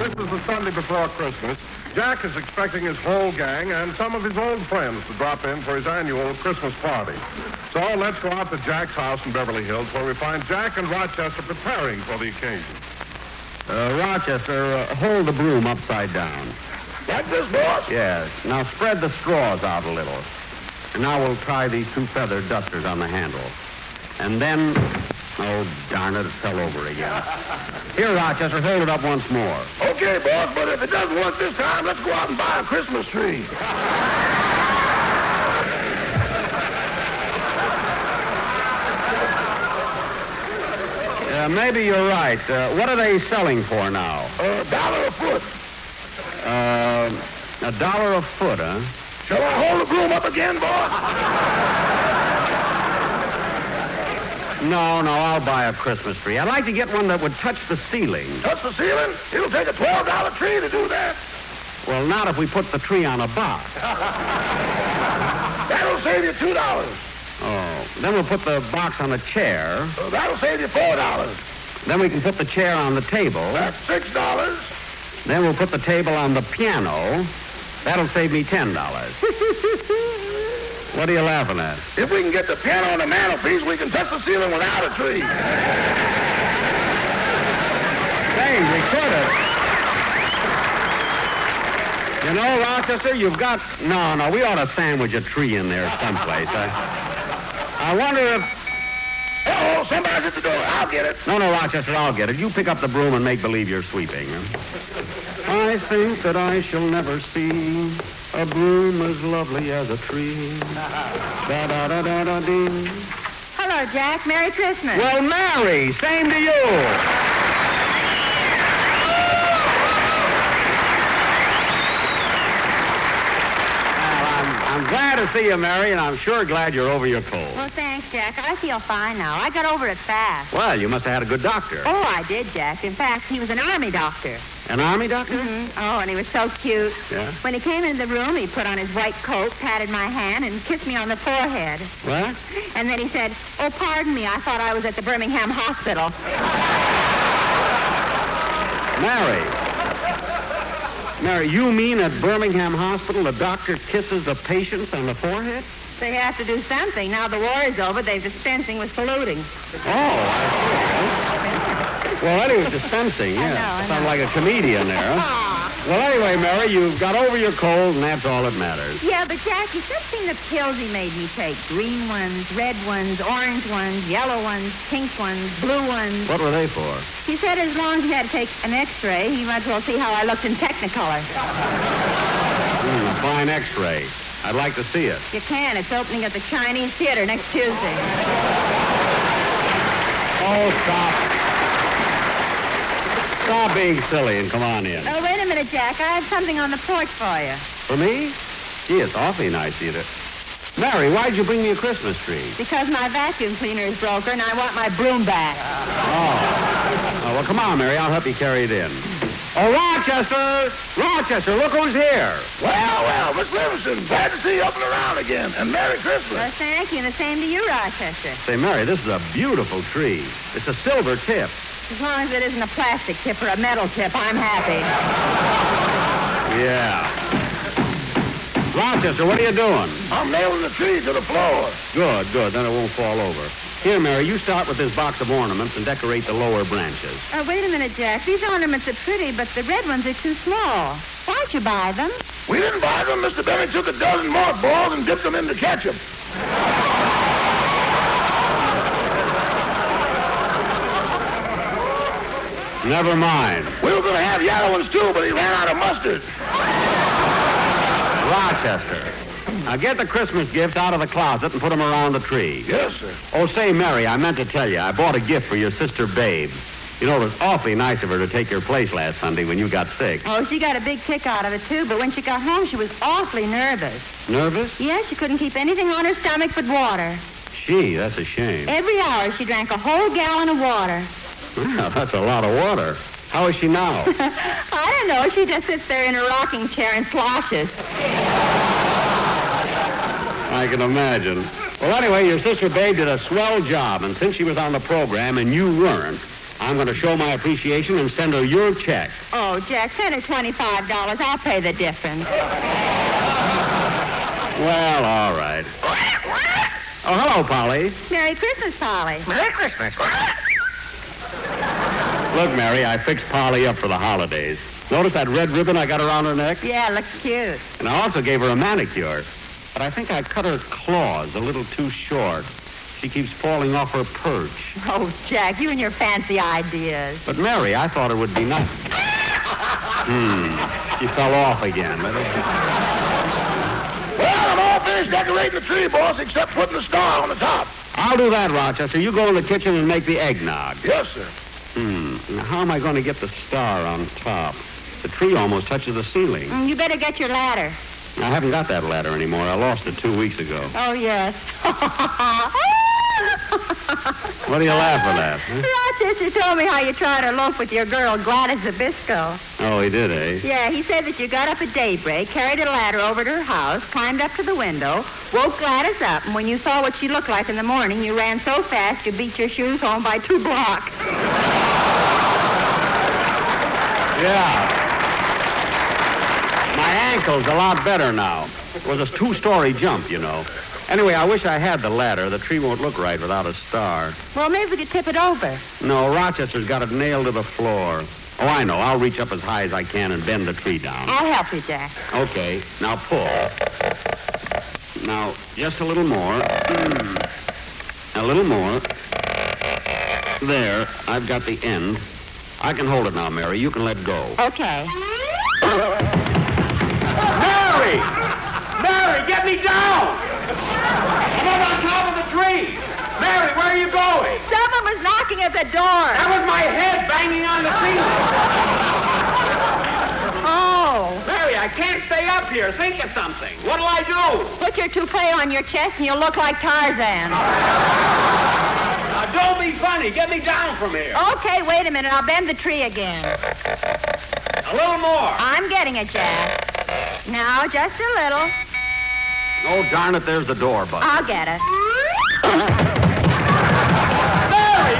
This is the Sunday before Christmas. Jack is expecting his whole gang and some of his old friends to drop in for his annual Christmas party. So let's go out to Jack's house in Beverly Hills, where we find Jack and Rochester preparing for the occasion. Rochester, hold the broom upside down. Like this, boss? Yes. Now spread the straws out a little. And now we'll tie these two feather dusters on the handle. And then... Oh, darn it, it fell over again. Here, Rochester, hold it up once more. Okay, boss, but if it doesn't work this time, let's go out and buy a Christmas tree. Maybe you're right. What are they selling for now? $1 a foot. $1 a foot, huh? Shall I hold the broom up again, boss? No, I'll buy a Christmas tree. I'd like to get one that would touch the ceiling. Touch the ceiling? It'll take a $12 tree to do that. Well, not if we put the tree on a box. That'll save you $2. Oh, then we'll put the box on a chair. That'll save you $4. Then we can put the chair on the table. That's $6. Then we'll put the table on the piano. That'll save me $10. What are you laughing at? If we can get the piano on the mantelpiece, we can touch the ceiling without a tree. Say, we could have. You know, Rochester, you've got... No, we ought to sandwich a tree in there someplace. I wonder if... Oh, somebody's at the door. I'll get it. No, Rochester, I'll get it. You pick up the broom and make believe you're sweeping. I think that I shall never see a broom as lovely as a tree. Da-da-da-da-da-dee. Hello, Jack. Merry Christmas. Well, Mary, same to you. I'm glad to see you, Mary, and I'm sure glad you're over your cold. Well, thanks, Jack. I feel fine now. I got over it fast. Well, you must have had a good doctor. Oh, I did, Jack. In fact, he was an Army doctor. An Army doctor? Mm-hmm. Oh, and he was so cute. Yeah? When he came into the room, he put on his white coat, patted my hand, and kissed me on the forehead. What? And then he said, "Oh, pardon me, I thought I was at the Birmingham hospital." Mary, you mean at Birmingham Hospital the doctor kisses the patients on the forehead? They have to do something. Now the war is over, they're dispensing with polluting. Oh, I see. Well, Eddie was dispensing, yeah. I know. Sounds like a comedian there, huh? Well, anyway, Mary, you've got over your cold, and that's all that matters. Yeah, but, Jack, you should have seen the pills he made me take. Green ones, red ones, orange ones, yellow ones, pink ones, blue ones. What were they for? He said as long as he had to take an X-ray, he might as well see how I looked in Technicolor. A fine X-ray. I'd like to see it. You can. It's opening at the Chinese Theater next Tuesday. Oh, stop. Stop being silly and come on in. Oh, wait a minute, Jack. I have something on the porch for you. For me? Gee, it's awfully nice of you to... Mary, why'd you bring me a Christmas tree? Because my vacuum cleaner is broken and I want my broom back. Oh, well, come on, Mary. I'll help you carry it in. Oh, Rochester! Rochester, look who's here. Well, Miss Livingston, glad to see you up and around again. And Merry Christmas. Well, thank you, and the same to you, Rochester. Say, Mary, this is a beautiful tree. It's a silver tip. As long as it isn't a plastic tip or a metal tip, I'm happy. Yeah. Rochester, what are you doing? I'm nailing the tree to the floor. Good. Then it won't fall over. Here, Mary, you start with this box of ornaments and decorate the lower branches. Wait a minute, Jack. These ornaments are pretty, but the red ones are too small. Why'd you buy them? We didn't buy them. Mr. Benny took a dozen mothballs and dipped them into ketchup. Never mind. We were going to have yellow ones, too, but he ran out of mustard. Rochester, now get the Christmas gifts out of the closet and put them around the tree. Yes, sir. Oh, say, Mary, I meant to tell you, I bought a gift for your sister, Babe. You know, it was awfully nice of her to take your place last Sunday when you got sick. Oh, she got a big kick out of it, too, but when she got home, she was awfully nervous. Nervous? Yes, she couldn't keep anything on her stomach but water. Gee, that's a shame. Every hour, she drank a whole gallon of water. Well, that's a lot of water. How is she now? I don't know. She just sits there in her rocking chair and sloshes. I can imagine. Well, anyway, your sister Babe did a swell job, and since she was on the program and you weren't, I'm going to show my appreciation and send her your check. Oh, Jack, send her $25. I'll pay the difference. Well, all right. Oh, hello, Polly. Merry Christmas, Polly. Merry Christmas. Look, Mary, I fixed Polly up for the holidays. Notice that red ribbon I got around her neck? Yeah, looks cute. And I also gave her a manicure. But I think I cut her claws a little too short. She keeps falling off her perch. Oh, Jack, you and your fancy ideas. But, Mary, I thought it would be nice. She fell off again. Well, I'm all finished decorating the tree, boss, except putting the star on the top. I'll do that, Rochester. You go in the kitchen and make the eggnog. Yes, sir. Now, how am I going to get the star on top? The tree almost touches the ceiling. You better get your ladder. I haven't got that ladder anymore. I lost it 2 weeks ago. Oh, yes. What are you laughing at? Huh? Rochester told me how you tried to loaf with your girl, Gladys Zabisco. Oh, he did, eh? Yeah, he said that you got up at daybreak, carried a ladder over to her house, climbed up to the window, woke Gladys up, and when you saw what she looked like in the morning, you ran so fast you beat your shoes home by 2 blocks. Yeah. My ankle's a lot better now. It was a 2-story jump, you know. Anyway, I wish I had the ladder. The tree won't look right without a star. Well, maybe we could tip it over. No, Rochester's got it nailed to the floor. Oh, I know. I'll reach up as high as I can and bend the tree down. I'll help you, Jack. Okay, now pull. Now, just a little more. A little more. There, I've got the end. I can hold it now, Mary. You can let go. Okay. Mary! Mary, get me down! I'm up on top of the tree! Mary, where are you going? Someone was knocking at the door. That was my head banging on the ceiling. Oh. Mary, I can't stay up here. Think of something. What'll I do? Put your toupee on your chest and you'll look like Tarzan. Now, don't be funny. Get me down from here. Okay, wait a minute. I'll bend the tree again. A little more. I'm getting it, Jack. Now, just a little. Oh, darn it, there's the door, bud. I'll get it. Mary!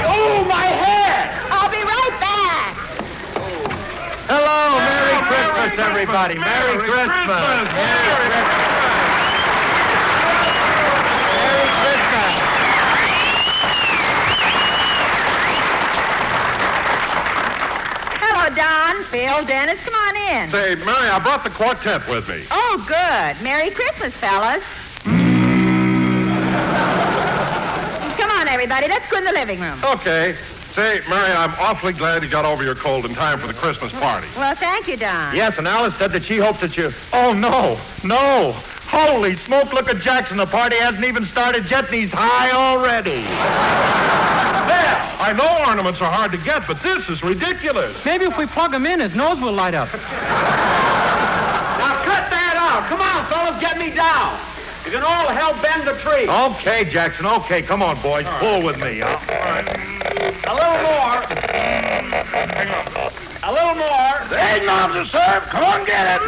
Oh, my head! I'll be right back. Hello, Merry Christmas, everybody. Merry Christmas. Merry Christmas. Merry Christmas. Hello, Don, Phil, Dennis. Come on in. Say, Mary, I brought the quartet with me. Oh, good. Merry Christmas, fellas. Come on, everybody. Let's go in the living room. Okay. Say, Mary, I'm awfully glad you got over your cold in time for the Christmas party. Well, thank you, Don. Yes, and Alice said that she hopes that you... Oh, no. Holy smoke, look at Jackson. The party hasn't even started yet, and he's high already. There! I know ornaments are hard to get, but this is ridiculous. Maybe if we plug him in, his nose will light up. Now, cut that out. Come on, fellas, get me down. You can all help bend the tree. Okay, Jackson, okay. Come on, boys. Pull with me. A little more. A little more. The eggnogs are served. Come on, get it.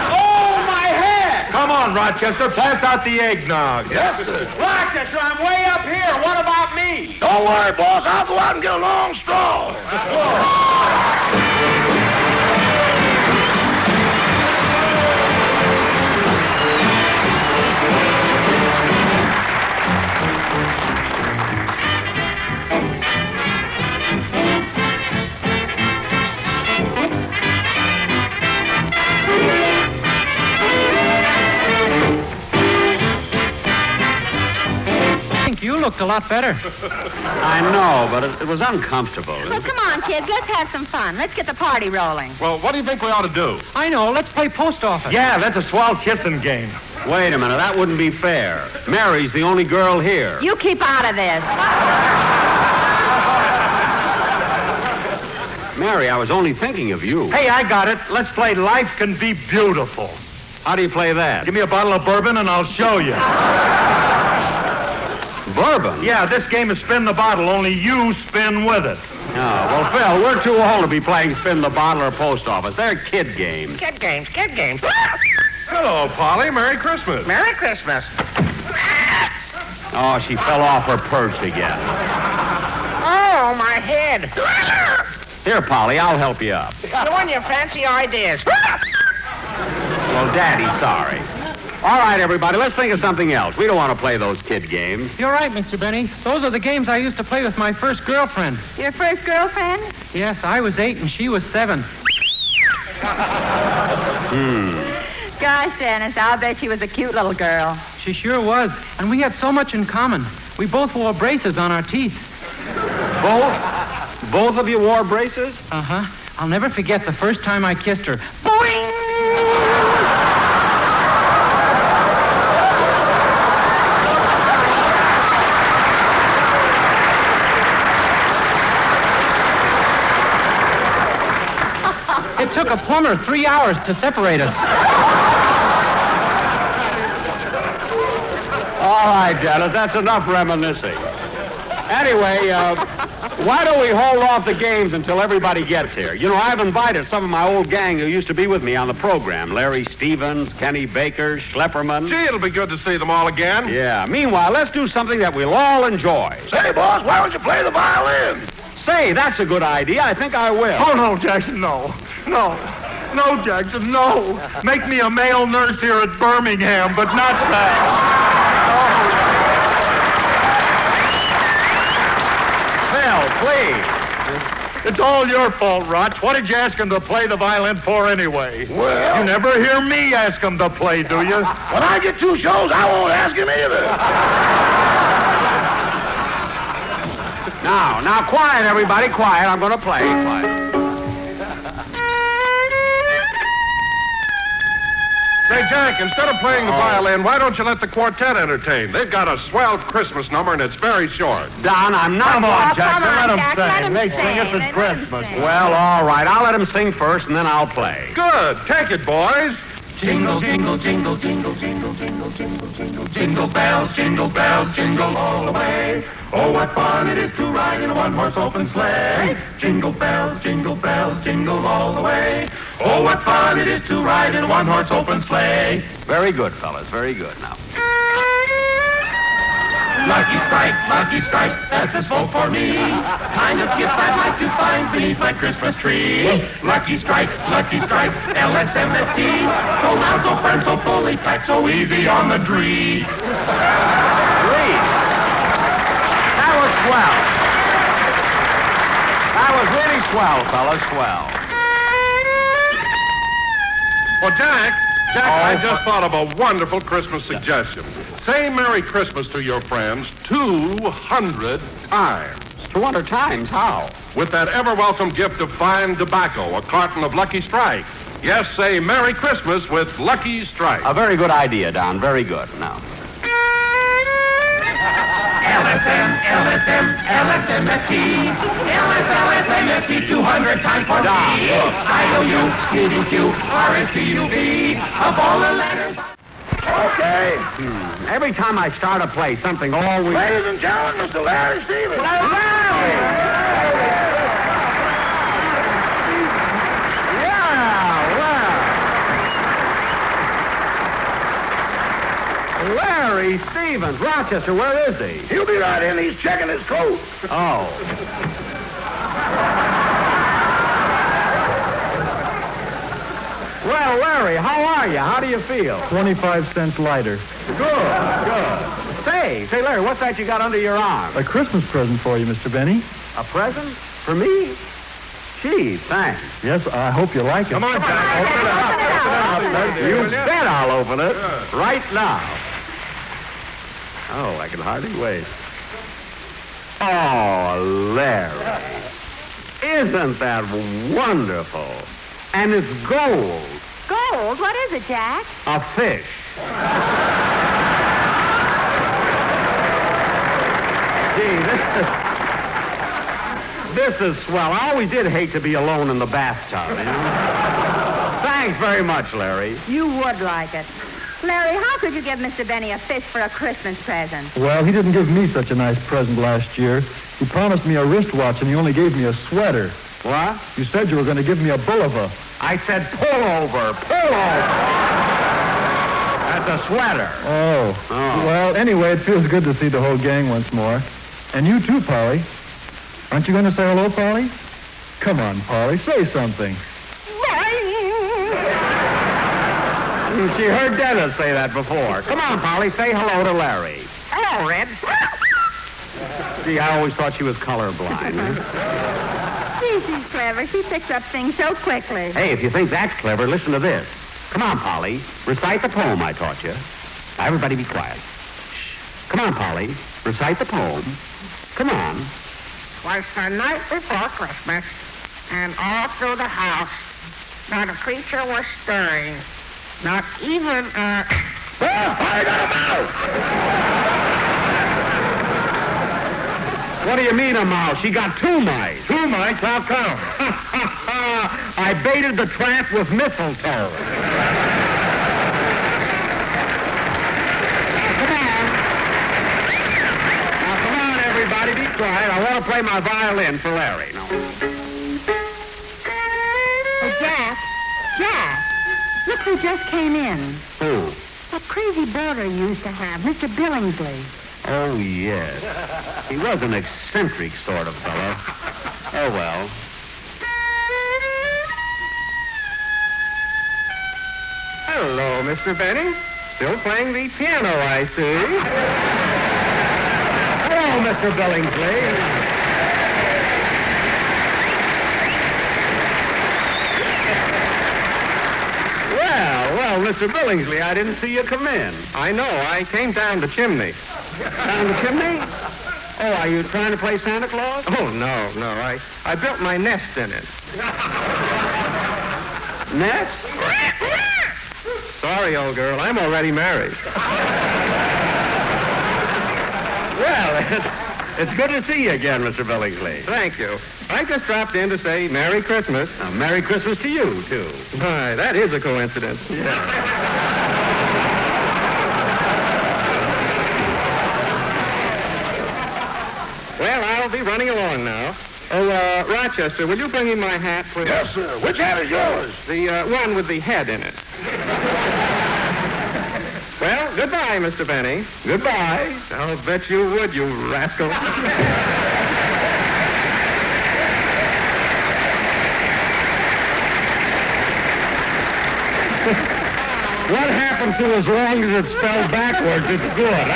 Oh, my head! Come on, Rochester. Pass out the eggnog. Yes, sir. Rochester, I'm way up here. What about me? Don't worry, boss. I'll go out and get a long straw. You looked a lot better. I know, but it was uncomfortable. Well, come on, kids. Let's have some fun. Let's get the party rolling. Well, what do you think we ought to do? I know. Let's play post office. Yeah, that's a swell kissing game. Wait a minute. That wouldn't be fair. Mary's the only girl here. You keep out of this. Mary, I was only thinking of you. Hey, I got it. Let's play Life Can Be Beautiful. How do you play that? Give me a bottle of bourbon and I'll show you. Bourbon? Yeah, this game is spin the bottle, only you spin with it. Oh, well, Phil, we're too old to be playing spin the bottle or post office. They're kid games. Kid games, kid games. Hello, Polly. Merry Christmas. Merry Christmas. Oh, she fell off her perch again. Oh, my head. Here, Polly, I'll help you up. You and your fancy ideas. Well, Daddy's sorry. All right, everybody, let's think of something else. We don't want to play those kid games. You're right, Mr. Benny. Those are the games I used to play with my first girlfriend. Your first girlfriend? Yes, I was 8 and she was 7. Gosh, Dennis, I'll bet she was a cute little girl. She sure was. And we had so much in common. We both wore braces on our teeth. Both? Both of you wore braces? Uh-huh. I'll never forget the first time I kissed her. Boing! It took a plumber 3 hours to separate us. All right, Dennis, that's enough reminiscing. Anyway, why don't we hold off the games until everybody gets here? You know, I've invited some of my old gang who used to be with me on the program. Larry Stevens, Kenny Baker, Schlepperman. Gee, it'll be good to see them all again. Yeah. Meanwhile, let's do something that we'll all enjoy. Say, boss, why don't you play the violin? Say, that's a good idea. I think I will. Oh, no, Jackson, no. No. No, Jackson, no. Make me a male nurse here at Birmingham, but not that. Phil, please. It's all your fault, Roch. What did you ask him to play the violin for anyway? Well, You never hear me ask him to play, do you? when I get 2 shows, I won't ask him either. Now, quiet, everybody, quiet. I'm going to play. Quiet. Say, Jack, instead of playing the violin, why don't you let the quartet entertain? They've got a swell Christmas number, and it's very short. Don, I'm not... Come on, Oh, Jackson, come on, let him Jack, let sing. him They sing. sing us Let at him Christmas. sing. Well, all right. I'll let him sing first, and then I'll play. Good. Take it, boys. Jingle, jingle, jingle, jingle, jingle, jingle, jingle, jingle, jingle bells, jingle all the way. Oh, what fun it is to ride in a one-horse open sleigh. Jingle bells, jingle all the way. Oh, what fun it is to ride in a one-horse open sleigh. Very good, fellas. Very good. Now. Lucky strike, that's a smoke for me. Kind of gift I'd like to find beneath my Christmas tree. Lucky strike, LSMFT. So loud, so firm, so fully packed, so easy on the dree. Please. That was swell. That was really swell, fellas. Swell. Well, Jack, I just thought of a wonderful Christmas suggestion. Say Merry Christmas to your friends 200 times. 200 times? How? With that ever-welcome gift of fine tobacco, a carton of Lucky Strike. Yes, say Merry Christmas with Lucky Strike. A very good idea, Don. Very good. Now. LSMFT. LSMFT 200 times for me. IOU, QDQ, RSTUV. Of all the letters. Okay. Every time I start a play, something always... Ladies and gentlemen, Mr. Larry Stevens. Larry Stevens, Rochester, where is he? He'll be right in. He's checking his coat. Oh. Well, Larry, how are you? How do you feel? 25 cents lighter. Good. Say, Larry, what's that you got under your arm? A Christmas present for you, Mr. Benny. A present? For me? Gee, thanks. Yes, I hope you like it. Come on, Jack. Open it up. You Open it up. bet I'll open it right now. Oh, I can hardly wait. Oh, Larry. Isn't that wonderful? And it's gold. Gold? What is it, Jack? A fish. Gee, this is swell. I always did hate to be alone in the bathtub, you know? Thanks very much, Larry. You would like it. Larry, how could you give Mr. Benny a fish for a Christmas present? Well, he didn't give me such a nice present last year. He promised me a wristwatch, and he only gave me a sweater. What? You said you were going to give me a Bulova. I said pull over. Pull over. That's a sweater. Oh. Well, anyway, it feels good to see the whole gang once more. And you too, Polly. Aren't you going to say hello, Polly? Come on, Polly, say something. She heard Dennis say that before. Come on, Polly, say hello to Larry. Hello, Red. Gee, I always thought she was colorblind. Gee, she's clever. She picks up things so quickly. Hey, if you think that's clever, listen to this. Come on, Polly. Recite the poem I taught you. Now, everybody be quiet. Shh. Come on, Polly. Recite the poem. Come on. 'Twas the night before Christmas, and all through the house, not a creature was stirring. Not even a... Well, I got a mouse! What do you mean a mouse? She got 2 mice. 2 mice? How come? I baited the tramp with mistletoe. Now, come on, everybody, be quiet. I want to play my violin for Larry. No. Oh, Jack. Look who just came in. Who? That crazy boarder you used to have, Mr. Billingsley. Oh, yes. He was an eccentric sort of fellow. Oh, well. Hello, Mr. Benny. Still playing the piano, I see. Hello, Mr. Billingsley. Well, Mr. Billingsley, I didn't see you come in. I know. I came down the chimney. Down the chimney? Oh, are you trying to play Santa Claus? Oh, no. I built my nest in it. Nest? Sorry, old girl. I'm already married. Well, it's good to see you again, Mr. Billingsley. Thank you. I just dropped in to say Merry Christmas. Merry Christmas to you, too. Why, that is a coincidence. Yeah. Well, I'll be running along now. Oh, Rochester, will you bring me my hat, please? Yes, sir. Which hat is yours? The one with the head in it. Well, goodbye, Mr. Benny. Goodbye. I'll bet you would, you rascal. What happened to as long as it's spelled backwards, it's good.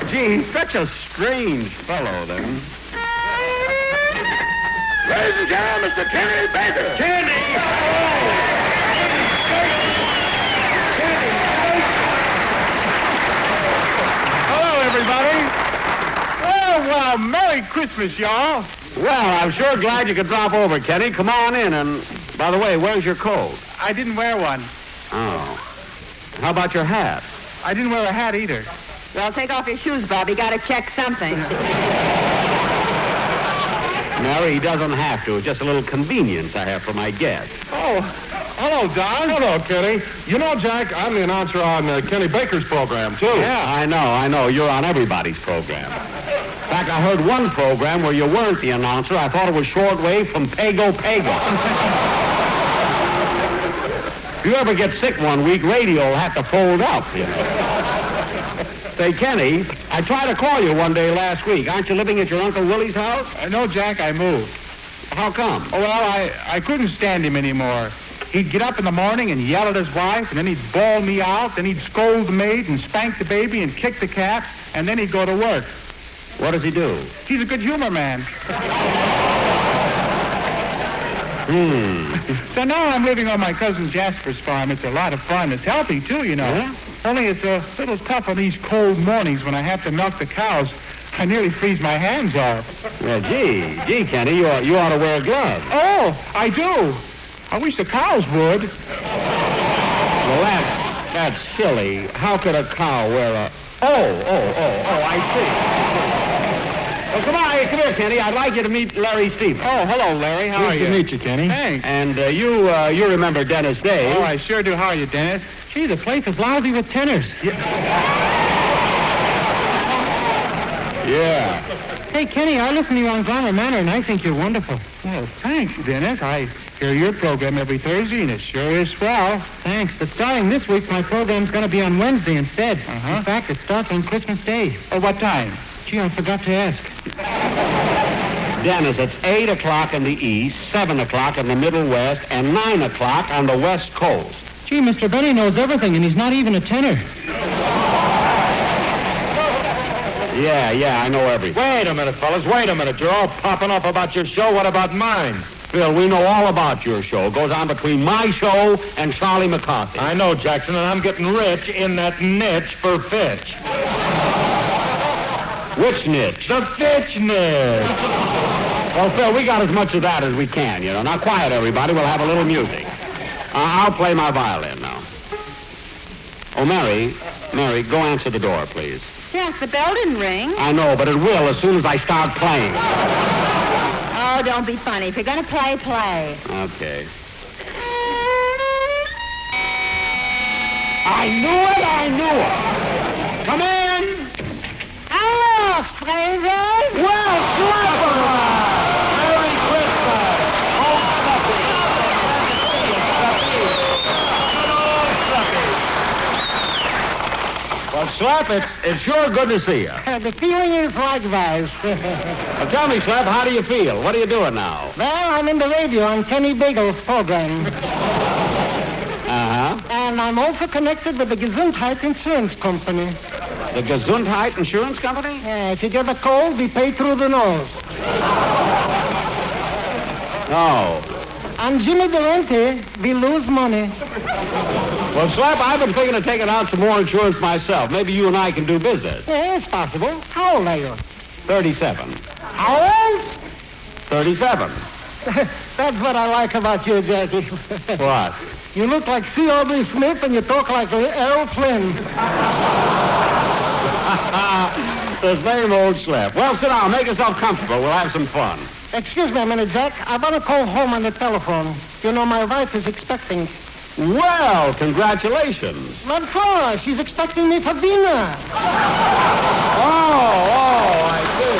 Gee, he's such a strange fellow, then. Ladies and gentlemen, Mr. Kenny Baker. Kenny! Hello, everybody. Well, Merry Christmas, y'all. Well, I'm sure glad you could drop over, Kenny. Come on in, and by the way, where's your coat? I didn't wear one. Oh. How about your hat? I didn't wear a hat either. Well, take off your shoes, Bob. You got to check something. Mary, he doesn't have to. It's just a little convenience I have for my guests. Oh, hello, Don. Hello, Kenny. You know, Jack, I'm the announcer on Kenny Baker's program, too. Yeah, I know. You're on everybody's program. In fact, I heard one program where you weren't the announcer. I thought it was shortwave from Pago. If you ever get sick one week, radio will have to fold up, you know. Say, Kenny, I tried to call you one day last week. Aren't you living at your Uncle Willie's house? No, Jack, I moved. How come? Oh, well, I couldn't stand him anymore. He'd get up in the morning and yell at his wife, and then he'd bawl me out, then he'd scold the maid and spank the baby and kick the cat, and then he'd go to work. What does he do? He's a good humor man. So now I'm living on my cousin Jasper's farm. It's a lot of fun. It's healthy, too, you know. Yeah? Only it's a little tough on these cold mornings when I have to milk the cows. I nearly freeze my hands off. Well, gee, Kenny, you ought to wear gloves. Oh, I do. I wish the cows would. Well, that's silly. How could a cow wear a... Oh, I see. Well, come here, Kenny. I'd like you to meet Larry Stevens. Oh, hello, Larry. How are you? Nice to meet you, Kenny. Thanks. And you remember Dennis Day. Oh, I sure do. How are you, Dennis? Gee, the place is lousy with tenors. Yeah. Hey, Kenny, I listen to you on Glamour Manor, and I think you're wonderful. Well, thanks, Dennis. I hear your program every Thursday, and it sure is swell. Thanks, but starting this week, my program's going to be on Wednesday instead. Uh-huh. In fact, it starts on Christmas Day. Oh, what time? Gee, I forgot to ask. Dennis, it's 8 o'clock in the east, 7 o'clock in the Middle West, and 9 o'clock on the West Coast. Gee, Mr. Benny knows everything, and he's not even a tenor. Yeah, I know everything. Wait a minute, fellas. Wait a minute. You're all popping off about your show. What about mine? Phil, we know all about your show. It goes on between my show and Charlie McCarthy. I know, Jackson, and I'm getting rich in that niche for Fitch. Which niche? The Fitch niche. Well, Phil, we got as much of that as we can, you know. Now, quiet, everybody. We'll have a little music. I'll play my violin now. Oh, Mary, go answer the door, please. Yes, the bell didn't ring. I know, but it will as soon as I start playing. Oh, don't be funny. If you're going to play, play. Okay. I knew it! Come in! Hello, strangers. Well, Slapper! Merry Christmas! Well, Slap, it's sure good to see you. The feeling is likewise. Well, tell me, Slap, how do you feel? What are you doing now? Well, I'm in the radio on Kenny Bagel's program. Uh-huh. And I'm also connected with the Gesundheit Insurance Company. The Gesundheit Insurance Company? Yeah, if you get a cold, we pay through the nose. Oh. On Jimmy Durante, we lose money. Well, Slap, I've been thinking of taking out some more insurance myself. Maybe you and I can do business. Yeah, it's possible. How old are you? 37. How old? 37. That's what I like about you, Jackie. What? You look like C. Aubrey Smith and you talk like Errol Flynn. The same old Slap. Well, sit down. Make yourself comfortable. We'll have some fun. Excuse me a minute, Jack. I want to call home on the telephone. You know, my wife is expecting. Well, congratulations. What for? She's expecting me for dinner. Oh, I see.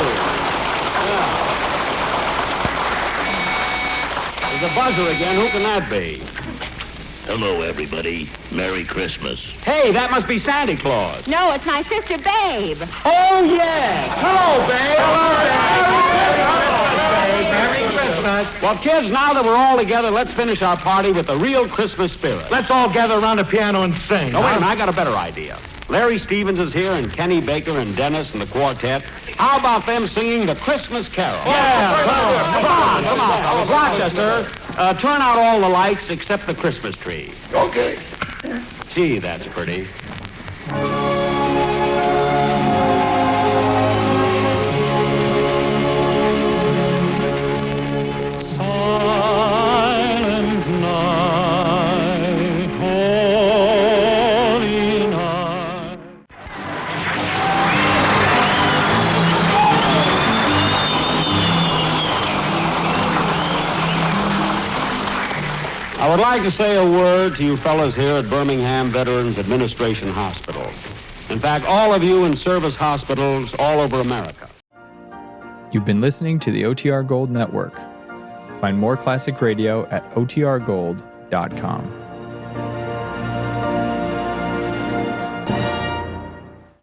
Yeah. There's a buzzer again. Who can that be? Hello, everybody. Merry Christmas. Hey, that must be Santa Claus. No, it's my sister, Babe. Oh, yes. Hello, babe. Merry Christmas. Well, kids, now that we're all together, let's finish our party with the real Christmas spirit. Let's all gather around the piano and sing. No, wait a minute. I got a better idea. Larry Stevens is here, and Kenny Baker and Dennis and the quartet. How about them singing the Christmas Carol? Yeah, Come on, fellas. Rochester, turn out all the lights except the Christmas tree. Okay. Gee, that's pretty. Silent night, holy night. I would like to say a word to you fellas here at Birmingham Veterans Administration Hospital. In fact, all of you in service hospitals all over America. You've been listening to the OTR Gold Network. Find more classic radio at otrgold.com.